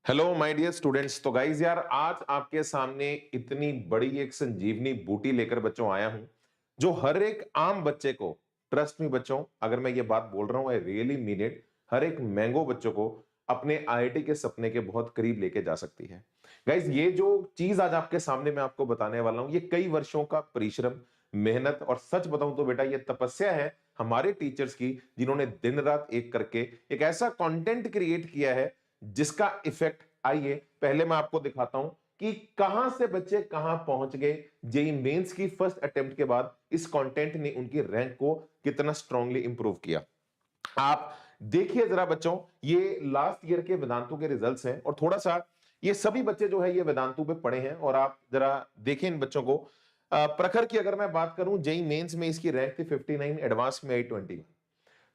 Hello my dear students. तो guys यार, आज आपके सामने इतनी बड़ी एक संजीवनी बूटी लेकर बच्चों आया हूं जो हर एक आम बच्चे को, ट्रस्ट मी बच्चों, अगर मैं ये बात बोल रहा हूं आई रियली मीन इट, हर एक मैंगो बच्चों को अपने आईआईटी के सपने के बहुत करीब लेके जा सकती है। गाइज, ये जो चीज आज आपके सामने मैं आपको बताने वाला हूं, ये कई वर्षों का परिश्रम, मेहनत और सच बताऊं तो बेटा ये तपस्या है हमारे टीचर्स की, जिन्होंने दिन रात एक करके एक ऐसा कंटेंट क्रिएट किया है जिसका इफेक्ट, आइए पहले मैं आपको दिखाता हूं कि कहां से बच्चे कहां पहुंच गए। जेई मेंस की फर्स्ट अटेम्प्ट के बाद इस कंटेंट ने उनकी रैंक को कितना स्ट्रांगली इंप्रूव किया। आप देखिए जरा बच्चों, ये लास्ट ईयर के वेदांतु के रिजल्ट्स हैं और थोड़ा सा ये सभी बच्चे जो है ये वेदांतु पे पढ़े हैं और आप जरा देखें इन बच्चों को। प्रखर की अगर मैं बात करूं, जेई मेंस में इसकी रैंक थी 59, एडवांस में आई 21।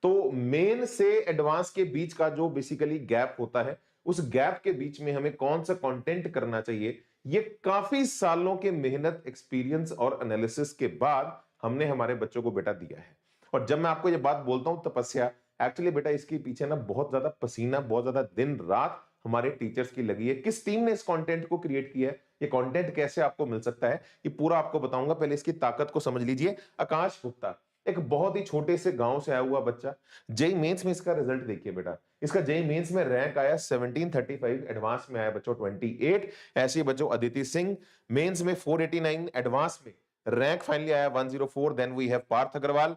तो मेन से एडवांस के बीच का जो बेसिकली गैप होता है, उस गैप के बीच में हमें कौन सा कंटेंट करना चाहिए, ये काफी सालों के मेहनत, एक्सपीरियंस और एनालिसिस के बाद हमने हमारे बच्चों को बेटा दिया है। और जब मैं आपको ये बात बोलता हूं तपस्या, एक्चुअली बेटा इसके पीछे ना बहुत ज्यादा पसीना, बहुत ज्यादा दिन रात हमारे टीचर्स की लगी है। किस टीम ने इस कंटेंट को क्रिएट किया है, ये कंटेंट कैसे आपको मिल सकता है, ये पूरा आपको बताऊंगा। पहले इसकी ताकत को समझ लीजिए। आकाश गुप्ता एक बहुत ही छोटे से गांव से आया हुआ बच्चा, जेई मेंस में इसका रिजल्ट देखिए बेटा। इसका जेई मेंस में रैंक आया 1735, एडवांस में आया बच्चों 28। ऐसे ही बच्चों अदिति सिंह, मेंस में 489, एडवांस में रैंक फाइनली आया 104। Then we have Parth Agarwal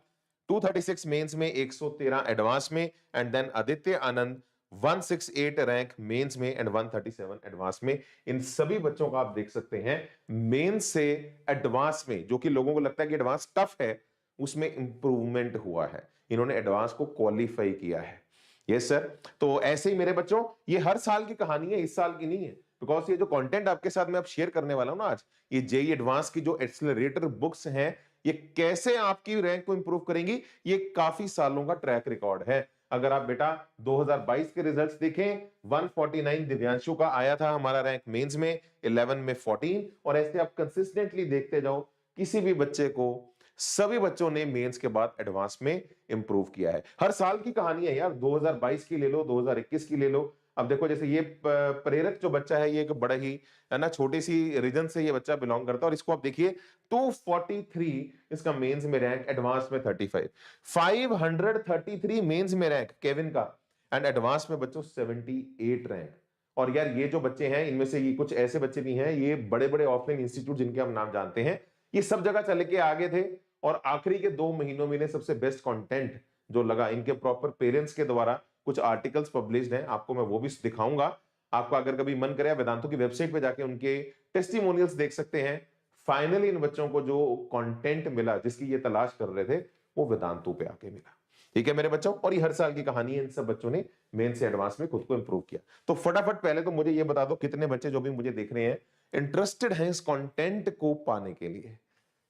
236, mains में 113, एडवांस में। And then Aditya Anand 168 rank mains में एंड 137 एडवांस में। इन सभी बच्चों का आप देख सकते हैं मेंस से एडवांस में, जो कि लोगों को लगता है कि एडवांस टफ है, उसमें इंप्रूवमेंट हुआ है। इन्होंने एडवांस को क्वालिफाई किया है। Yes sir. तो ऐसे ही मेरे बच्चों, ये हर साल की कहानी है, इस साल की नहीं है। बिकॉज ये जो कंटेंट आपके साथ मैं अब शेयर करने वाला हूं ना आज, ये जेई एडवांस की जो एक्सेलरेटर बुक्स हैं, ये कैसे आपकी रैंक को इंप्रूव करेंगी, ये काफी सालों का ट्रैक रिकॉर्ड है। अगर आप बेटा 2022 के रिजल्ट्स देखें, 149 दिव्यांशु का आया था हमारा रैंक मेंस में, 11 में 14, और ऐसे आप कंसिस्टेंटली देखते जाओ, किसी भी बच्चे को, सभी बच्चों ने मेंस के बाद एडवांस में इंप्रूव किया है। हर साल की कहानी है यार, 2022 की ले लो, 2021 की ले लो। अब देखो जैसे ये प्रेरक जो बच्चा है, ये एक बड़ा ही है ना छोटी सी रीजन से ये बच्चा बिलोंग करता है, और इसको आप देखिए 243 इसका मेंस में रैंक, एडवांस में 35, 533 मेंस में रैंक केविन का, एंड एडवांस में बच्चों 78 रैंक। और यार ये जो बच्चे हैं, इनमें से ये कुछ ऐसे बच्चे भी हैं, ये बड़े बड़े ऑफलाइन इंस्टीट्यूट जिनके हम नाम जानते हैं, ये सब जगह चले के आगे थे। और आखिरी के 2 महीनों में सबसे बेस्ट कंटेंट जो लगा, इनके प्रॉपर पेरेंट्स के द्वारा कुछ आर्टिकल्स पब्लिश्ड हैं, आपको मैं वो भी दिखाऊंगा। आपको अगर कभी मन करे वेदांतु की वेबसाइट पे जाके उनके टेस्टिमोनियल्स देख सकते हैं। फाइनली इन बच्चों को जो कंटेंट मिला, जिसकी ये तलाश कर रहे थे, वो वेदांतु पे आके मिला। ठीक है मेरे बच्चों, और ये हर साल की कहानी है, इन सब बच्चों ने मेन से एडवांस में खुद को इंप्रूव किया। तो फटाफट पहले तो मुझे ये बता दो, कितने बच्चे जो भी मुझे देख रहे हैं इंटरेस्टेड हैं इस कंटेंट को पाने के लिए,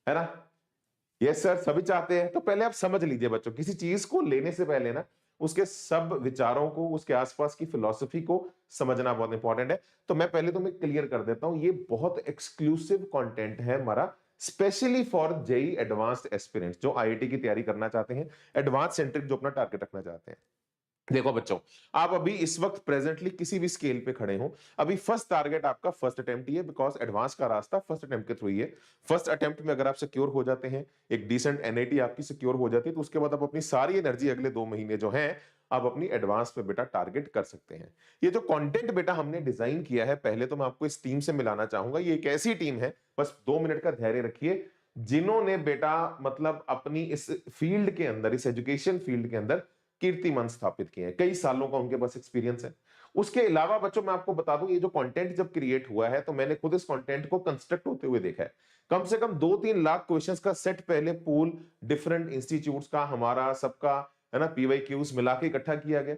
है ना? यस सर, सभी चाहते हैं। तो पहले आप समझ लीजिए बच्चों, किसी चीज को लेने से पहले ना उसके सब विचारों को, उसके आसपास की फिलॉसफी को समझना बहुत इंपॉर्टेंट है। तो मैं पहले तो मैं क्लियर कर देता हूं, ये बहुत एक्सक्लूसिव कंटेंट है हमारा, specially for JEE advanced aspirants जो आईआईटी की तैयारी करना चाहते हैं, एडवांस सेंट्रिक जो अपना टारगेट रखना चाहते हैं। देखो बच्चों, आप अभी इस वक्त प्रेजेंटली किसी भी स्केल पे खड़े हो, अभी फर्स्ट टारगेट आपका फर्स्ट अटेम्प्ट ही है, बिकॉज एडवांस का रास्ता फर्स्ट अटेम्प्ट के थ्रू ही है। फर्स्ट अटेम्प्ट में अगर आप सिक्योर हो जाते हैं, एक डिसेंट एनआईटी आपकी सिक्योर हो जाती है, तो उसके बाद आप अपनी सारी एनर्जी अगले 2 महीने जो है, आप अपनी एडवांस पे बेटा टारगेट कर सकते हैं। ये जो कंटेंट बेटा हमने डिजाइन किया है, पहले तो मैं आपको इस टीम से मिलाना चाहूंगा। ये एक ऐसी टीम है, बस 2 मिनट का धैर्य रखिए, जिन्होंने बेटा मतलब अपनी इस फील्ड के अंदर, इस एजुकेशन फील्ड के अंदर कीर्तिमान स्थापित किए हैं, कई सालों का उनके पास एक्सपीरियंस है। उसके अलावा बच्चों मैं आपको बता दूं, ये जो कंटेंट जब क्रिएट हुआ है, तो मैंने खुद इस कंटेंट को कंस्ट्रक्ट होते हुए देखा है। कम से कम 2-3 लाख क्वेश्चंस का सेट पहले पूल डिफरेंट इंस्टीट्यूट्स का, हमारा सबका, है ना, पीवाईक्यूज मिला के इकट्ठा किया गया।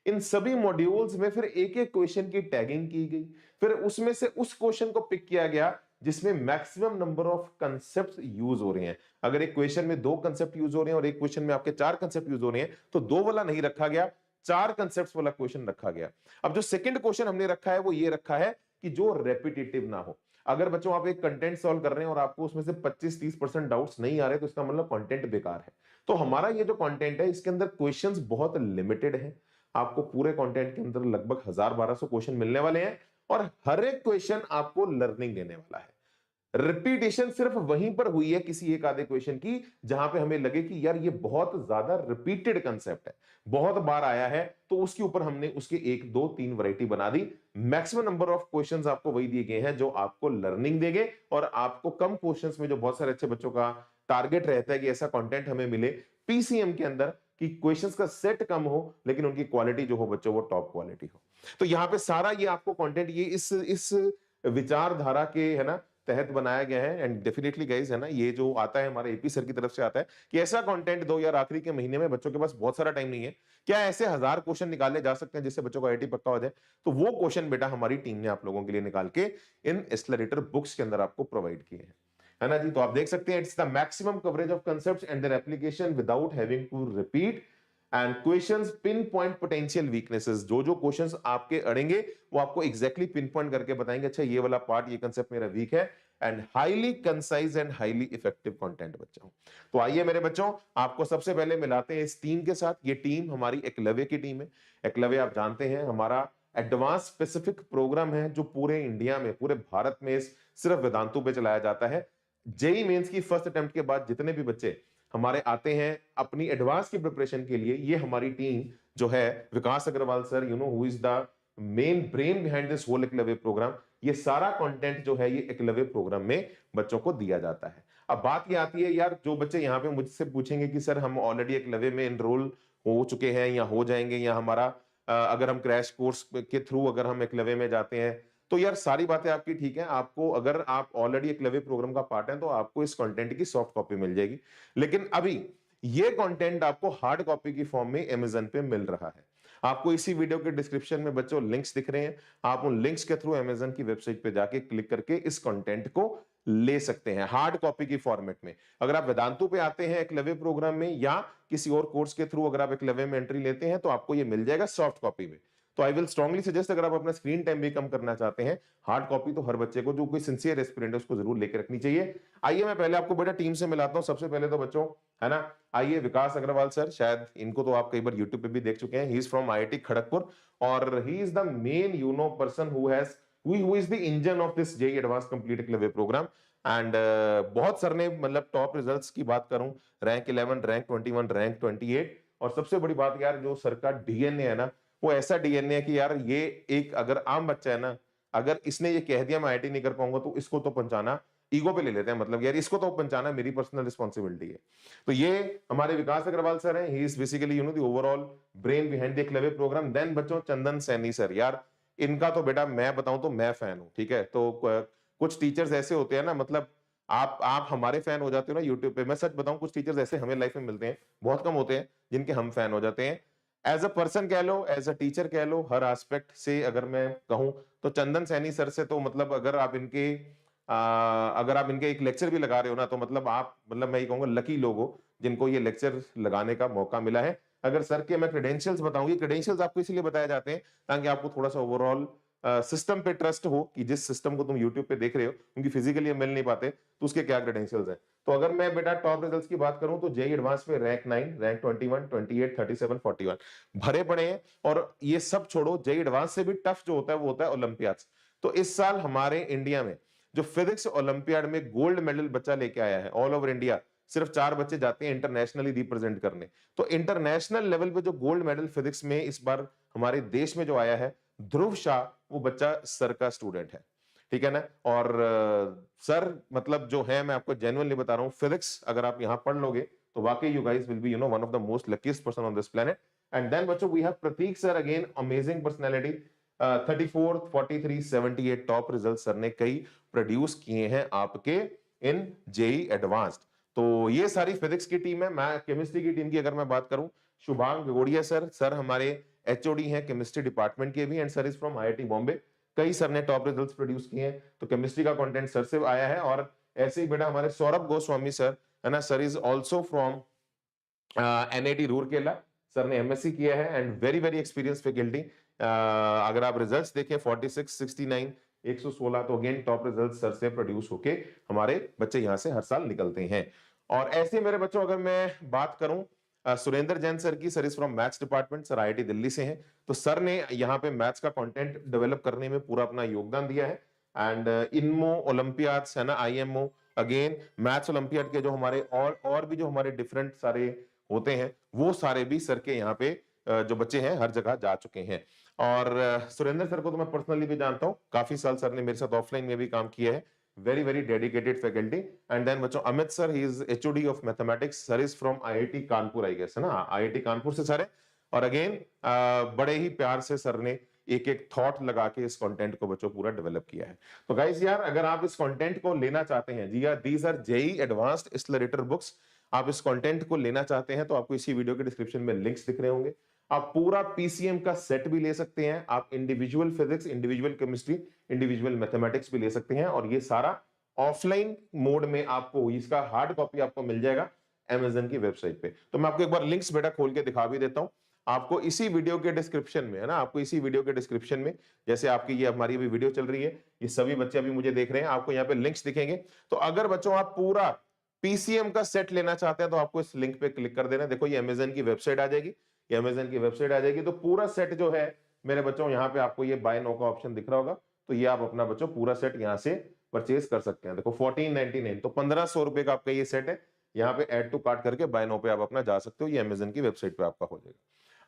इन सभी मॉड्यूल्स में फिर एक एक क्वेश्चन की टैगिंग की गई, फिर उसमें से उस क्वेश्चन को पिक किया गया जिसमें maximum number of concept use हो रहे हैं। अगर एक क्वेश्चन में 2 कंसेप्ट यूज हो रहे हैं और एक क्वेश्चन में आपके 4 कंसेप्ट यूज हो रहे हैं, तो 2 वाला नहीं रखा गया, 4 कंसेप्ट वाला क्वेश्चन रखा गया। अब जो सेकंड क्वेश्चन हमने रखा है, वो ये रखा है कि जो रेपिटेटिव ना हो। अगर बच्चों आप एक कंटेंट सॉल्व कर रहे हैं और आपको उसमें से 25-30% डाउट्स नहीं आ रहे, तो इसका मतलब कंटेंट बेकार है। तो हमारा ये जो कंटेंट है, इसके अंदर क्वेश्चंस बहुत लिमिटेड है, आपको पूरे कंटेंट के अंदर लगभग 1000-1200 क्वेश्चन मिलने वाले हैं और हर एक क्वेश्चन आपको लर्निंग देने वाला है। रिपीटेशन सिर्फ वहीं पर हुई है किसी एक आधे क्वेश्चन की जहां पे हमें लगे कि यार ये बहुत ज्यादा रिपीटेड कंसेप्ट है, बहुत बार आया है, तो उसके ऊपर हमने उसके 1 2 3 वैरायटी बना दी। मैक्सिमम नंबर ऑफ क्वेश्चंस आपको वही दिए गए हैं जो आपको लर्निंग देंगे और आपको कम क्वेश्चंस में जो बहुत सारे अच्छे बच्चों का टारगेट रहता है कि ऐसा कंटेंट हमें मिले पीसीएम के अंदर कि क्वेश्चंस का सेट कम हो लेकिन उनकी क्वालिटी जो हो बच्चों वो टॉप क्वालिटी हो। तो यहाँ पे सारा ये आपको कंटेंट ये इस विचारधारा के है ना तहत बनाया गया है एंड डेफिनेटली गाइस है ना ये जो आता है हमारे एपी सर की तरफ से आता है कि ऐसा कंटेंट दो यार आखिरी के महीने में बच्चों के पास बहुत सारा टाइम नहीं है, क्या ऐसे 1000 क्वेश्चन निकाले जा सकते हैं जिससे बच्चों का आईआईटी पक्का हो जाए? तो वो क्वेश्चन बेटा हमारी टीम ने आप लोगों के लिए निकाल के इन एक्सेलरेटर बुक्स के अंदर आपको प्रोवाइड किए हैं, है ना जी। तो आप देख सकते हैं it's the maximum coverage of concepts and their application without having to repeat and questions pinpoint potential weaknesses. जो जो क्वेश्चंस आपके अड़ेंगे वो आपको एग्जैक्टली पिन पॉइंट करके बताएंगे अच्छा ये वाला पार्ट ये कंसेप्ट मेरा वीक है and highly concise and highly effective content बच्चों। तो आइए मेरे बच्चों आपको सबसे पहले मिलाते हैं इस टीम के साथ। ये टीम हमारी एकलव्य की टीम है। एकलव्य आप जानते हैं हमारा एडवांस स्पेसिफिक प्रोग्राम है जो पूरे इंडिया में पूरे भारत में सिर्फ वेदांतु पे चलाया जाता है। जेई मेंस की फर्स्ट अटेम्प्ट के बाद जितने भी बच्चे हमारे आते हैं अपनी एडवांस की प्रिपरेशन के लिए, ये हमारी टीम जो है Vikas Agarwal sir you know who is the main brain behind this whole Eklavya program, ये सारा कंटेंट जो है ये एकलव्य प्रोग्राम में बच्चों को दिया जाता है। अब बात ये आती है यार जो बच्चे यहाँ पे मुझसे पूछेंगे कि सर हम ऑलरेडी एकलव्य में एनरोल हो चुके हैं या हो जाएंगे या हमारा अगर हम क्रैश कोर्स के थ्रू अगर हम एकलव्य में जाते हैं, तो यार सारी बातें आपकी ठीक है। आपको अगर आप ऑलरेडी एकलव्य प्रोग्राम का पार्ट है तो आपको इस कंटेंट की सॉफ्ट कॉपी मिल जाएगी, लेकिन अभी ये कंटेंट आपको हार्ड कॉपी की फॉर्म में अमेज़न पे मिल रहा है। आपको इसी वीडियो के डिस्क्रिप्शन में बच्चों लिंक्स दिख रहे हैं, आप उन लिंक्स के थ्रू अमेज़न की वेबसाइट पे जाके क्लिक करके इस कंटेंट को ले सकते हैं हार्ड कॉपी की फॉर्मेट में। अगर आप वेदांतु पे आते हैं एकलव्य प्रोग्राम में या किसी और कोर्स के थ्रू अगर आप एकलव्य में एंट्री लेते हैं तो आपको ये मिल जाएगा सॉफ्ट कॉपी में। तो आई विल स्ट्रांगली सजेस्ट अगर आप अपना स्क्रीन टाइम भी कम करना चाहते हैं, हार्ड कॉपी तो हर बच्चे को जो कोई सिंसियर एस्पिरेंट है उसको जरूर लेकर रखनी चाहिए। आइए मैं पहले आपको बेटा टीम से मिलाता हूं। सबसे पहले तो बच्चों है ना, आइए विकास अग्रवाल सर, शायद इनको तो आप कई बार यूट्यूब पे भी देख चुके हैं। He is from IIT Kharagpur और he is the main you know person who is the engine of this JEE advance complete Eklavya program and बहुत सर ने मतलब टॉप रिजल्ट्स की बात करूं, रैंक 11 रैंक 21 रैंक 28 और सबसे बड़ी बात यार जो सर का डीएनए है ना वो ऐसा डीएनए है कि यार ये एक अगर आम बच्चा है ना, अगर इसने ये कह दिया मैं आईआईटी नहीं कर पाऊंगा तो इसको तो पहुंचाना ईगो पे ले लेते हैं, मतलब यार इसको तो पहुंचाना मेरी पर्सनल रिस्पॉन्सिबिलिटी है। तो ये हमारे विकास अग्रवाल सर हैं, he is basically you know the overall brain behind the Eklavya program. Then बच्चों चंदन सैनी सर, यार इनका तो बेटा मैं बताऊं तो मैं फैन हूं, ठीक है। तो कुछ टीचर्स ऐसे होते हैं ना, मतलब आप हमारे फैन हो जाते हो ना यूट्यूब पे, मैं सच बताऊं कुछ टीचर्स ऐसे हमें लाइफ में मिलते हैं, बहुत कम होते हैं जिनके हम फैन हो जाते हैं। एज अ पर्सन कह लो, एज अ टीचर कह लो, हर एस्पेक्ट से अगर मैं कहूं तो चंदन सैनी सर से तो मतलब अगर आप इनके एक लेक्चर भी लगा रहे हो ना तो मतलब आप मतलब मैं ये कहूंगा लकी लोग हो जिनको ये लेक्चर लगाने का मौका मिला है। अगर सर के मैं क्रेडेंशियल्स बताऊंगी, क्रेडेंशियल्स आपको इसलिए बताए जाते हैं ताकि आपको थोड़ा सा ओवरऑल सिस्टम पे ट्रस्ट हो कि जिस सिस्टम को तुम यूट्यूब पे देख रहे हो क्योंकि फिजिकली मिल नहीं पाते तो उसके क्या क्रेडेंशियल्स हैं। तो अगर मैं बेटा टॉप रिजल्ट्स की बात करूं तो जेईई एडवांस में रैंक 9 रैंक 21 28 37 41 भरे पड़े हैं। और ये सब छोड़ो, जेईई एडवांस से भी टफ जो होता है वो होता है ओलंपियाड्स। तो इस साल हमारे इंडिया में जो फिजिक्स ओलंपियाड में गोल्ड मेडल बच्चा लेके आया है ऑल ओवर इंडिया, सिर्फ 4 बच्चे जाते हैं इंटरनेशनली रिप्रेजेंट करने। तो इंटरनेशनल लेवल पे जो गोल्ड मेडल फिजिक्स में इस बार हमारे देश में जो आया है, ध्रुव शाह, वो बच्चा सर का स्टूडेंट है, ठीक है ना। और सर मतलब जो है मैं आपको जेन्युइनली बता रहा हूँ, फिजिक्स अगर आप यहाँ पढ़ लोगे तो वाकई you guys will be you know one of the most luckiest person on this planet. And then बच्चों we have Pratik sir, again amazing personality, 34 43 78 top result sir ने कई प्रोड्यूस किए हैं आपके इन जेई एडवांस्ड। तो ये सारी फिजिक्स की टीम है। मैं केमिस्ट्री की टीम की अगर मैं बात करूं, शुभांग गगोड़िया सर, सर हमारे एचओडी हैं केमिस्ट्री डिपार्टमेंट के भी and sir is from IIT Bombay. कई सर ने टॉप रिजल्ट्स प्रोड्यूस किए हैं, तो केमिस्ट्री का कंटेंट सर से आया है। और ऐसे ही बेटा हमारे सौरभ गोस्वामी सर है ना, sir is also from NIT Rourkela. Sir ने एमएससी किया है and very very experience faculty. अगर आप रिजल्ट्स देखें 46 69 116 तो अगेन टॉप रिजल्ट सर से प्रोड्यूस होके हमारे बच्चे यहां से हर साल निकलते हैं। और ऐसे मेरे बच्चों अगर मैं बात करूं सुरेंद्र जैन सर की, sir is from maths department, sir IIT Delhi से हैं। तो सर ने यहाँ पे मैथ्स का कंटेंट डेवलप करने में पूरा अपना योगदान दिया है। एंड इनमो ओलंपियाड्स है ना, आईएमओ, अगेन मैथ्स ओलंपियाड के जो हमारे और भी जो हमारे डिफरेंट सारे होते हैं, वो सारे भी सर के यहाँ पे जो बच्चे हैं हर जगह जा चुके हैं। और सुरेंद्र सर को तो मैं पर्सनली भी जानता हूँ, काफी साल सर ने मेरे साथ ऑफलाइन में भी काम किया है। Very very dedicated faculty. And then बच्चों Amit sir, he is HOD of mathematics, sir is from IIT Kanpur, I guess है ना, आईआईटी कानपुर से सर है। और अगेन बड़े ही प्यार से सर ने एक एक थॉट लगा के इस कंटेंट को बच्चों पूरा डेवलप किया है। तो गाइस यार, अगर आप इस कंटेंट को लेना चाहते हैं, जी यार, these are JEE advanced accelerator books, आप इस कंटेंट को लेना चाहते हैं तो आपको इसी वीडियो के डिस्क्रिप्शन में लिंक्स दिख रहे होंगे। आप पूरा पीसीएम का सेट भी ले सकते हैं, आप individual physics, individual chemistry, individual mathematics भी ले सकते हैं। और ये सारा ऑफलाइन मोड में आपको, इसका हार्ड कॉपी आपको मिल जाएगा अमेज़न की वेबसाइट पे। तो मैं आपको एक बार लिंक्स बेटा खोल के दिखा भी देता हूं आपको इसी वीडियो के डिस्क्रिप्शन में, है ना, आपको इसी वीडियो के डिस्क्रिप्शन में, जैसे आपकी ये हमारी अभी वीडियो चल रही है, ये सभी बच्चे अभी मुझे देख रहे हैं, आपको यहाँ पे लिंक्स दिखेंगे। तो अगर बच्चों आप पूरा पीसीएम का सेट लेना चाहते हैं तो आपको इस लिंक पे क्लिक कर देना। देखो ये अमेज़न की वेबसाइट आ जाएगी, ये अमेज़न की वेबसाइट आ जाएगी। तो पूरा सेट जो है मेरे बच्चों, यहाँ पे आपको ये बाय नो का ऑप्शन दिख रहा होगा, तो ये आप अपना बच्चों पूरा सेट यहाँ से परचेज कर सकते हैं। देखो 1499, तो 1500 रुपए का आपका ये सेट है। यहाँ पे ऐड टू कार्ट करके बाय नो पे आप अपना जा सकते हो, ये अमेज़न की वेबसाइट पे आपका हो जाएगा।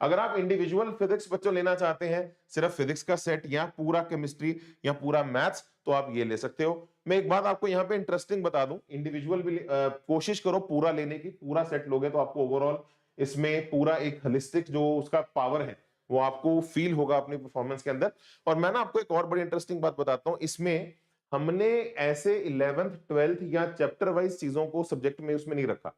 अगर आप इंडिविजुअल फिजिक्स बच्चों लेना चाहते हैं, सिर्फ फिजिक्स का सेट या पूरा केमिस्ट्री या पूरा मैथ्स, तो आप ये ले सकते हो। मैं एक बात आपको यहाँ पे इंटरेस्टिंग बता दूं, इंडिविजुअल भी कोशिश करो पूरा लेने की, पूरा सेट लोगे तो आपको ओवरऑल इसमें पूरा एक होलिस्टिक जो उसका पावर है वो आपको फील होगा अपनी परफॉर्मेंस के अंदर। और मैं ना आपको एक और बड़ी इंटरेस्टिंग बात बताता हूं, इसमें हमने ऐसे 11th 12th या चैप्टर वाइज चीजों को सब्जेक्ट में उसमें नहीं रखा।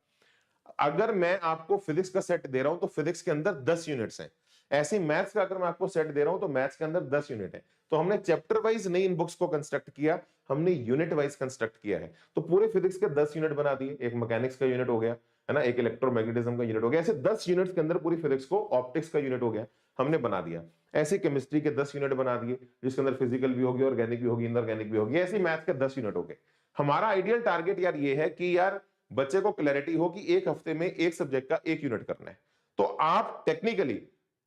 अगर मैं आपको फिजिक्स का सेट दे रहा हूं तो फिजिक्स के अंदर 10 यूनिट्स हैं, ऐसे मैथ्स का अगर मैं आपको सेट दे रहा हूं तो मैथ्स के अंदर 10 यूनिट है। तो हमने चैप्टर वाइज नहीं इन बुक्स को कंस्ट्रक्ट किया, हमने यूनिट वाइज कंस्ट्रक्ट किया है। तो पूरे फिजिक्स के 10 यूनिट बना दिए, एक मैकेनिक्स का यूनिट हो गया, है ना, एक इलेक्ट्रोमैग्नेटिज्म का यूनिट हो गया, ऐसे 10 यूनिट्स के अंदर पूरी फिजिक्स को, ऑप्टिक्स का यूनिट हो गया, हमने बना दिया। ऐसे केमिस्ट्री के 10 यूनिट बना दिए, जिसके अंदर फिजिकल भी होगी, ऑर्गेनिक भी होगी, इनऑर्गेनिक भी होगी, ऐसे मैथ्स के 10 यूनिट हो गए। हमारा आइडियल टारगेट यार ये है कि यार बच्चे को क्लैरिटी हो कि एक हफ्ते में एक सब्जेक्ट का एक यूनिट करना है। तो आप टेक्निकली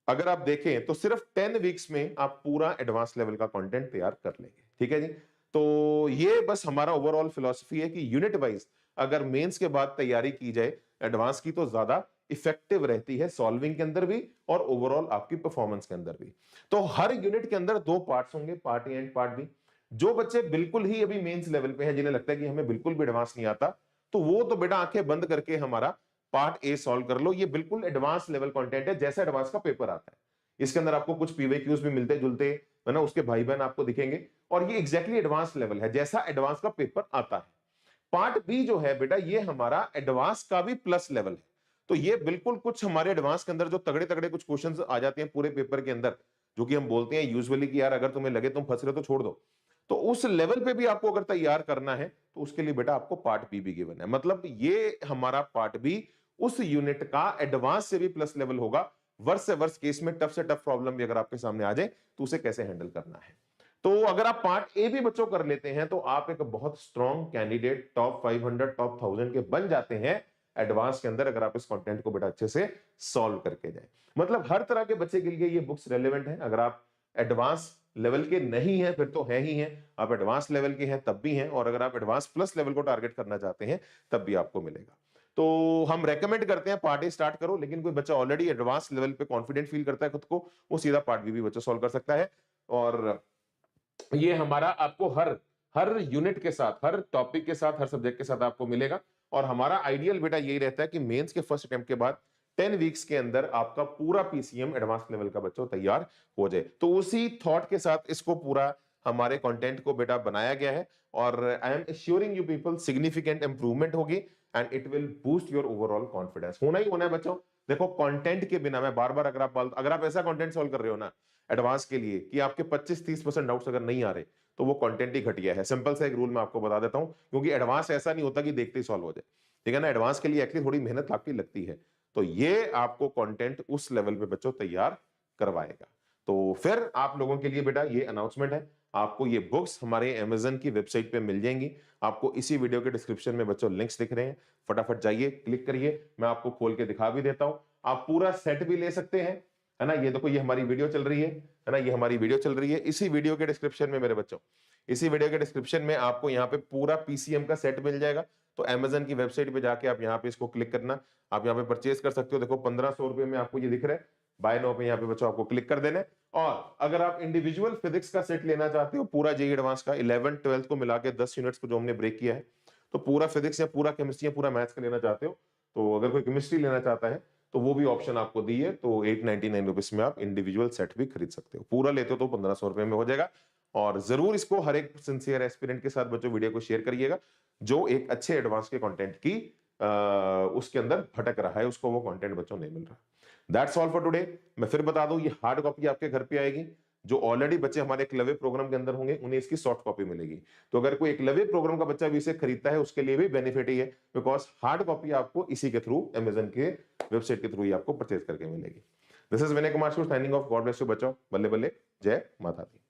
अगर आप देखें तो सिर्फ 10 वीक्स में आप पूरा एडवांस लेवल का कंटेंट तैयार कर लेंगे, ठीक है जी। तो ये बस हमारा ओवरऑल फिलॉसफी है कि यूनिट वाइज अगर मेंस के बाद तैयारी की जाए एडवांस की, तो ज्यादा इफेक्टिव रहती है सॉल्विंग के अंदर भी और ओवरऑल आपकी परफॉर्मेंस के अंदर भी। तो हर यूनिट के अंदर 2 पार्ट्स होंगे, part A and part B. जो बच्चे बिल्कुल ही अभी मेंस लेवल पे हैं, जिन्हें लगता है कि हमें बिल्कुल भी एडवांस नहीं आता, तो वो तो बेटा आंखें बंद करके हमारा पार्ट ए सॉल्व कर लो। ये बिल्कुल एडवांस लेवल कंटेंट है, जैसा एडवांस का पेपर आता है। इसके अंदर आपको कुछ पीवीक्यूज भी मिलते जुलते, है ना, उसके भाई बहन आपको दिखेंगे, और ये एग्जैक्टली एडवांस लेवल है जैसा एडवांस का पेपर आता है। पार्ट बी जो है बेटा, ये हमारा एडवांस का भी प्लस लेवल है। तो ये बिल्कुल कुछ हमारे एडवांस के अंदर जो तगड़े तगड़े कुछ क्वेश्चंस आ जाते हैं पूरे पेपर के अंदर, जो कि हम बोलते हैं यूजुअली कि यार अगर तुम्हें लगे तुम फंस रहे हो तो छोड़ दो, तो उस लेवल पे भी आपको अगर तैयार करना है तो उसके लिए बेटा आपको पार्ट बी भी गिवन है। मतलब ये हमारा पार्ट बी उस यूनिट का एडवांस से भी प्लस लेवल होगा। वर्ष से वर्ष केस में टफ से टफ प्रॉब्लम भी अगर आपके सामने आ जाए तो उसे कैसे हैंडल करना है। तो अगर आप पार्ट ए भी बच्चों कर लेते हैं तो आप एक बहुत स्ट्रॉन्ग कैंडिडेट टॉप 500 टॉप 1000 के बन जाते हैं एडवांस के अंदर, अगर आप इस कंटेंट को बेटा अच्छे से सॉल्व करके जाए। मतलब हर तरह के बच्चे के लिए ये बुक्स रेलेवेंट है। अगर आप एडवांस लेवल के नहीं है फिर तो है ही है, आप एडवांस लेवल के हैं तब भी हैं, और अगर आप एडवांस प्लस लेवल को टारगेट करना चाहते हैं तब भी आपको मिलेगा। तो हम रेकमेंड करते हैं पार्ट ए स्टार्ट करो, लेकिन कोई बच्चा ऑलरेडी एडवांस लेवल पे कॉन्फिडेंट फील करता है खुद को, वो सीधा पार्ट बी भी बच्चा सॉल्व कर सकता है। और ये हमारा आपको हर हर यूनिट के साथ, हर टॉपिक के साथ, हर सब्जेक्ट के साथ आपको मिलेगा। और हमारा आइडियल बेटा यही रहता है कि मेंस के फर्स्ट अटेम्प्ट के बाद 10 वीक्स के अंदर आपका पूरा पीसीएम एडवांस लेवल का बच्चों तैयार हो जाए। तो उसी थॉट के साथ इसको पूरा हमारे कंटेंट को बेटा बनाया गया है। और I am assuring you people significant improvement होगी and it will boost your overall confidence. होना ही होना है बच्चों। देखो कंटेंट के बिना, मैं बार बार अगर आप ऐसा कंटेंट सॉल्व कर रहे हो ना एडवांस के लिए कि आपके 25-30% डाउट्स अगर नहीं आ रहे, तो वो कंटेंट ही घटिया है। सिंपल सा एक रूल मैं आपको बता देता हूं, क्योंकि एडवांस ऐसा नहीं होता कि देखते ही सॉल्व हो जाए, ठीक है ना। एडवांस के लिए एक्चुअली थोड़ी मेहनत आपकी लगती है। तो ये आपको कंटेंट उस लेवल पे बच्चों तैयार करवाएगा। तो फिर आप लोगों के लिए बेटा ये अनाउंसमेंट है, आपको ये बुक्स हमारे अमेज़न की वेबसाइट पे मिल जाएंगी। आपको इसी वीडियो के डिस्क्रिप्शन में बच्चों लिंक्स दिख रहे हैं, फटाफट जाइए, क्लिक करिए, मैं आपको खोल के दिखा भी देता हूँ। आप पूरा सेट भी ले सकते हैं, है ना? ये देखो, ये हमारी वीडियो चल रही है ना? ये हमारी वीडियो चल रही है। इसी वीडियो के डिस्क्रिप्शन में मेरे बच्चों, इसी वीडियो के डिस्क्रिप्शन में आपको यहाँ पे पूरा पीसीएम का सेट मिल जाएगा। तो अमेज़न की वेबसाइट पे जाके आप यहाँ पे इसको क्लिक करना, आप यहाँ पे परचेज़ कर सकते हो। देखो ₹1500 में आपको ये दिख रहा है। बाय नाउ पे यहाँ पे बच्चों आपको क्लिक कर देना है। और अगर आप इंडिविजुअल फिजिक्स का सेट लेना चाहते हो, पूरा जेईई एडवांस का 11th 12th को मिला के 10 यूनिट्स को जो हमने ब्रेक किया है, तो पूरा फिजिक्स या पूरा केमिस्ट्री या पूरा मैथ्स का लेना चाहते हो, तो अगर कोई केमिस्ट्री लेना चाहता है, तो वो भी ऑप्शन आपको दी है। तो ₹899 में आप इंडिविजुअल सेट भी खरीद सकते हो। पूरा लेते हो तो ₹1500 में हो जाएगा। और जरूर इसको हर एक सिंसियर एस्पिरेंट के साथ बच्चों वीडियो को शेयर करिएगा, जो एक अच्छे एडवांस के कंटेंट की उसके अंदर भटक रहा है, उसको वो कंटेंट बच्चों नहीं मिल रहा। That's all for today. मैं फिर बता दूं, ये हार्ड कॉपी आपके घर पे आएगी। जो ऑलरेडी बच्चे हमारे एकलव्य प्रोग्राम के अंदर होंगे, उन्हें इसकी सॉफ्ट कॉपी मिलेगी। तो अगर कोई एकलव्य प्रोग्राम का बच्चा भी इसे खरीदता है, उसके लिए भी बेनिफिट ही है, बिकॉज हार्ड कॉपी आपको इसी के थ्रू, अमेज़न के वेबसाइट के थ्रू ही आपको परचेज करके मिलेगी। This is Vinay Kumar signing off. God bless you बच्चों। बल्ले बल्ले, जय माता दी।